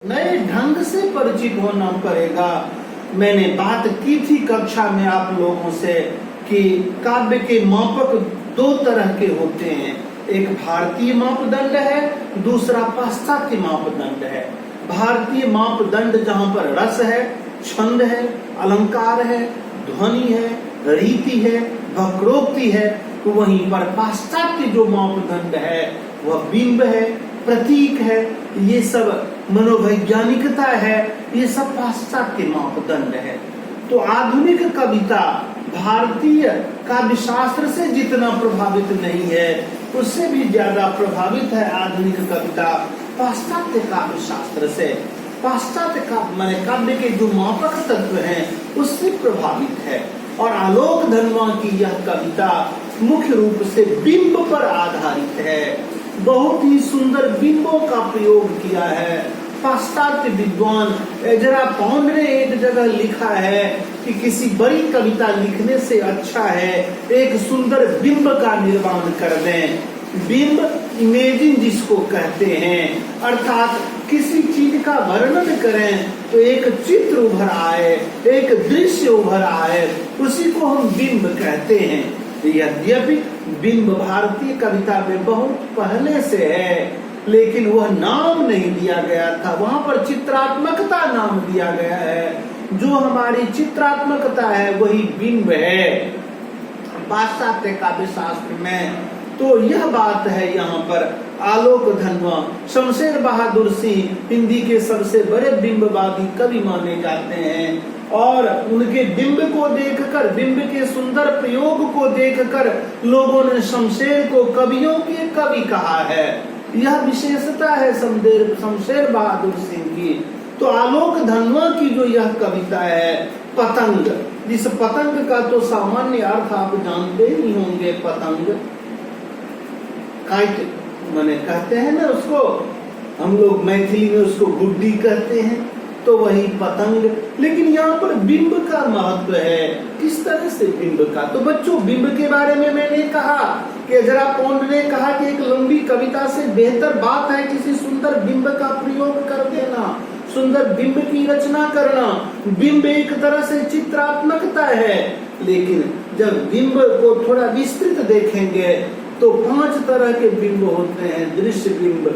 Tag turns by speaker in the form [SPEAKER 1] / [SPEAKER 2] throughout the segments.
[SPEAKER 1] नए ढंग से परिचित होना पड़ेगा। मैंने बात की थी कक्षा में आप लोगों से कि काव्य के मापक दो तरह के होते हैं, एक भारतीय मापदंड है, दूसरा पाश्चात्य मापदंड है। भारतीय मापदंड जहाँ पर रस है, छंद है, अलंकार है, ध्वनि है, रीति है, वक्रोक्ति है, तो वहीं पर पाश्चात्य जो मापदंड है वह बिंब है, प्रतीक है, ये सब मनोवैज्ञानिकता है, ये सब पाश्चात्य मापदंड है। तो आधुनिक कविता भारतीय काव्य शास्त्र से जितना प्रभावित नहीं है, उससे भी ज्यादा प्रभावित है आधुनिक कविता पाश्चात्य काव्य शास्त्र से। पाश्चात्य काव्य के जो मापक तत्व हैं उससे प्रभावित है। और आलोक धनवा की यह कविता मुख्य रूप से बिंब पर आधारित है। बहुत ही सुंदर बिंबों का प्रयोग किया है। पाश्चात्य विद्वान एजरा पॉन्ड ने एक जगह लिखा है कि किसी बड़ी कविता लिखने से अच्छा है एक सुंदर बिंब का निर्माण कर दें। बिंब इमेजिंग जिसको कहते हैं, अर्थात किसी चीज का वर्णन करें तो एक चित्र उभर आए, एक दृश्य उभर आए, उसी को हम बिंब कहते हैं। यद्यपि बिंब भारतीय कविता में बहुत पहले से है, लेकिन वह नाम नहीं दिया गया था, वहां पर चित्रात्मकता नाम दिया गया है। जो हमारी चित्रात्मकता है वही बिंब है पाश्चात्य काव्य शास्त्र में। तो यह बात है यहाँ पर। आलोक धनवा शमशेर बहादुर सिंह हिंदी के सबसे बड़े बिंबवादी कवि माने जाते हैं और उनके बिंब को देखकर, बिंब के सुंदर प्रयोग को देखकर लोगों ने शमशेर को कवियों के कवि कहा है। यह विशेषता है शमशेर बहादुर सिंह की। तो आलोक धनवा की जो यह कविता है पतंग, जिस पतंग का तो सामान्य अर्थ आप जानते ही होंगे, पतंग काइट माने कहते हैं ना उसको, हम लोग मैथिली में उसको गुड्डी कहते हैं, तो वही पतंग। लेकिन यहाँ पर बिंब का महत्व है। किस तरह से बिंब का? तो बच्चों बिंब के बारे में मैंने कहा कि एजरा पॉन्ड ने कहा कि एक लंबी कविता से बेहतर बात है किसी सुंदर बिंब का प्रयोग कर देना, सुंदर बिंब की रचना करना। बिंब एक तरह से चित्रात्मकता है, लेकिन जब बिंब को थोड़ा विस्तृत देखेंगे तो 5 तरह के बिंब होते हैं। दृश्य बिंब,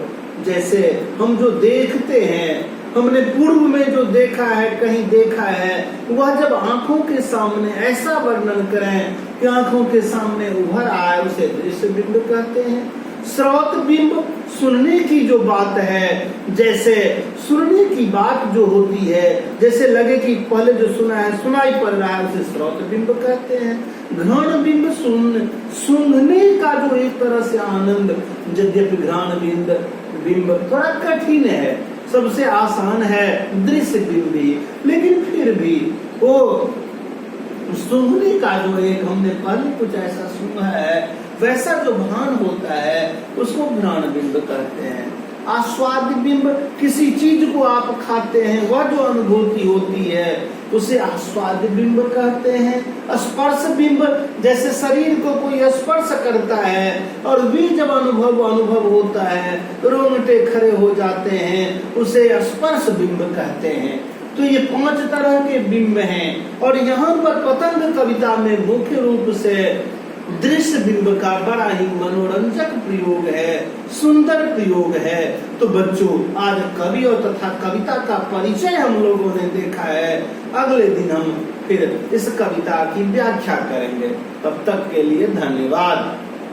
[SPEAKER 1] जैसे हम जो देखते हैं, हमने पूर्व में जो देखा है, कहीं देखा है, वह जब आंखों के सामने ऐसा वर्णन करें कि आंखों के सामने उभर आए, उसे दृश्य बिंब कहते हैं। श्रौत बिंब, सुनने की जो बात है, जैसे सुनने की बात जो होती है, जैसे लगे कि पहले जो सुना है सुनाई पड़ रहा है, उसे श्रौत बिंब कहते हैं। घ्राण बिंब, सूंघने का जो एक तरह से आनंद, यद्यपि घ्राण बिंब थोड़ा कठिन है, सबसे आसान है दृश्य बिंब भी, लेकिन फिर भी वो सूंघने का जो एक हमने पहले कुछ ऐसा सुना है, वैसा जो भान होता है उसको घ्राण बिंब कहते हैं। आस्वाद बिंब, किसी चीज को आप खाते हैं, वह जो अनुभूति होती है उसे आस्वाद बिंब कहते हैं। स्पर्श बिंब, जैसे शरीर को कोई स्पर्श करता है और भी जब अनुभव होता है, रोंगटे खड़े हो जाते हैं, उसे स्पर्श बिंब कहते हैं। तो ये 5 तरह के बिंब हैं। और यहाँ पर पतंग कविता में मुख्य रूप से दृश्य बिंब का बड़ा ही मनोरंजक प्रयोग है, सुंदर प्रयोग है। तो बच्चों, आज कवि और तथा कविता का परिचय हम लोगों ने देखा है। अगले दिन हम फिर इस कविता की व्याख्या करेंगे। तब तक के लिए धन्यवाद।